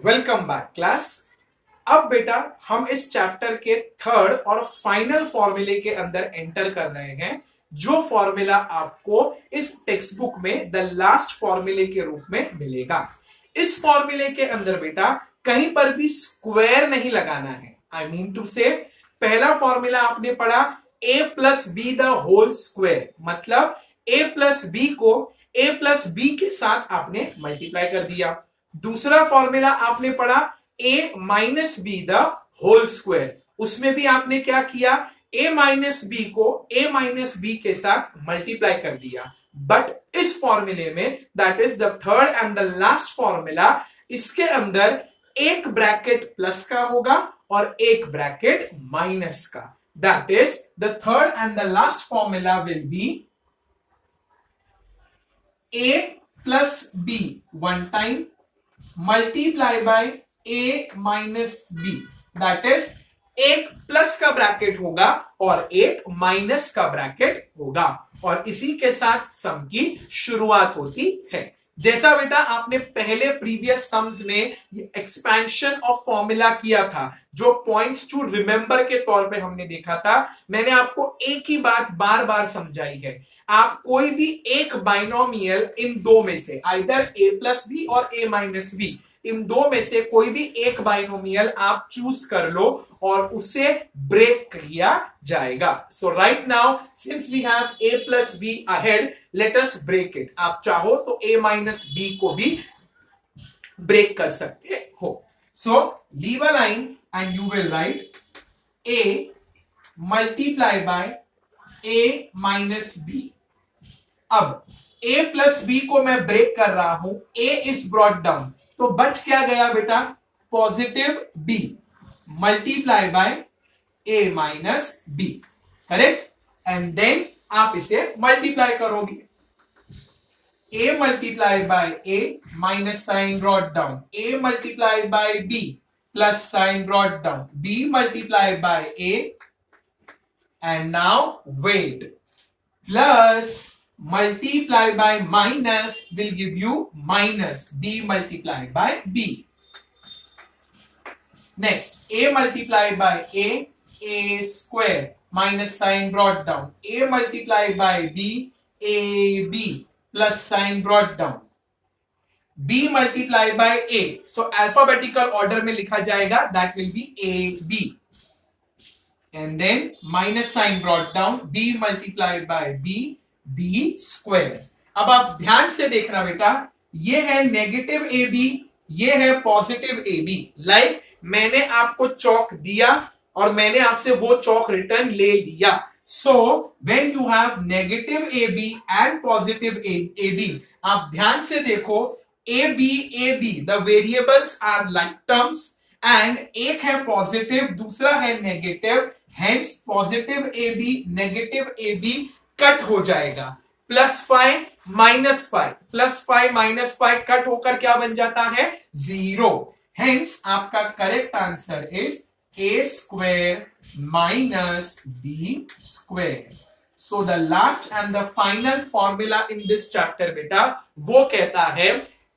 Welcome back class. अब बेटा हम इस चैप्टर के थर्ड और फाइनल फॉर्मूले के अंदर एंटर कर रहे हैं, जो फॉर्मूला आपको इस टेक्स्ट बुक में द लास्ट फॉर्मूले के रूप में मिलेगा। इस फॉर्मूले के अंदर बेटा कहीं पर भी स्क्वायर नहीं लगाना है। आई मीन टू से पहला फॉर्मूला आपने पढ़ा a plus b the whole square, मतलब a प्लस बी को a प्लस बी के साथ आपने मल्टीप्लाई कर दिया। दूसरा फॉर्मूला आपने पढ़ा a minus b the whole square, उसमें भी आपने क्या किया, a माइनस बी को a माइनस बी के साथ मल्टीप्लाई कर दिया। बट इस फॉर्मूले में, that is the third and the last formula, इसके अंदर एक ब्रैकेट प्लस का होगा और एक ब्रैकेट माइनस का। That is the third and the last formula will be a plus b one time multiply by a minus b, that is एक plus का ब्रैकेट होगा और एक माइनस का ब्रैकेट होगा, और इसी के साथ सम की शुरुआत होती है। जैसा बेटा आपने पहले प्रीवियस सम्स में एक्सपेंशन ऑफ फॉर्मूला किया था, जो पॉइंट्स टू रिमेंबर के तौर पे हमने देखा था, मैंने आपको एक ही बात बार बार समझाई है। आप कोई भी एक बाइनोमियल इन दो में से, आइदर a प्लस बी और a माइनस बी, इन दो में से कोई भी एक बाइनोमियल आप चूज कर लो और उसे ब्रेक किया जाएगा। So right now since we have a plus B ahead, let us break it. आप चाहो तो a माइनस बी को भी ब्रेक कर सकते हो। So leave a line and you will write a multiply by a minus b. अब a plus b को मैं ब्रेक कर रहा हूं, a इज ब्रॉट डाउन, तो बच क्या गया बेटा, positive b multiply by a minus b, correct. And then आप इसे मल्टीप्लाई करोगे, a multiply by a minus sign brought down, a multiply by b plus sign brought down, b multiply by a, and now wait, plus multiply by minus will give you minus b multiplied by b. Next, a multiplied by a square minus sign brought down, a multiplied by b, ab plus sign brought down, b multiplied by a. So alphabetical order में लिखा जाएगा, that will be ab, and then minus sign brought down, b multiplied by b, b square. अब आप ध्यान से देखना बेटा, ये है नेगेटिव ए बी, ये है पॉजिटिव ए बी। लाइक मैंने आपको चौक दिया और मैंने आपसे वो चौक रिटर्न ले लिया। So when you have negative a b and positive a b, आप ध्यान से देखो, a b the variables are like terms, and एक है पॉजिटिव, दूसरा है negative, hence positive a b negative a b cut हो जाएगा। Plus 5 minus 5, plus 5 minus 5 cut होकर क्या बन जाता है, 0। हेंस आपका correct answer is a square minus b square. So the last and the final formula in this chapter बेटा वो कहता है,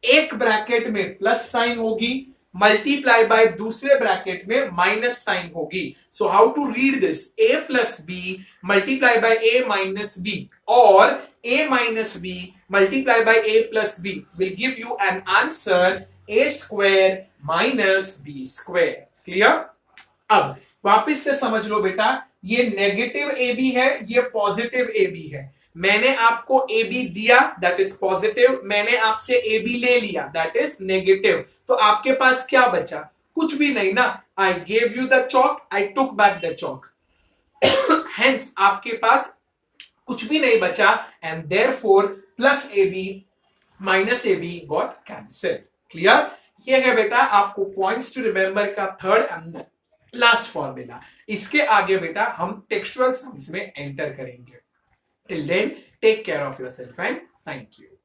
एक ब्रैकेट में प्लस साइन होगी, मल्टीप्लाई बाय दूसरे ब्रैकेट में माइनस साइन होगी। So how to read this, a plus b multiply by a minus b, और a minus b multiply by a plus b will give you an answer a square minus b square. Clear? अब वापस से समझ लो बेटा, ये negative a B है, ये positive a B है। मैंने आपको ए बी दिया, दैट इज पॉजिटिव, मैंने आपसे ए बी ले लिया, दैट इज नेगेटिव, तो आपके पास क्या बचा, कुछ भी नहीं ना। I gave you the chalk, I took back the chalk, hence आपके पास कुछ भी नहीं बचा, and therefore plus a b minus a b got cancel. Clear? ये है बेटा आपको पॉइंट्स टू रिमेंबर का थर्ड एंड लास्ट फॉर्मूला। इसके आगे बेटा हम टेक्सचुअल सम्स में एंटर करेंगे। Till then take care of yourself and thank you.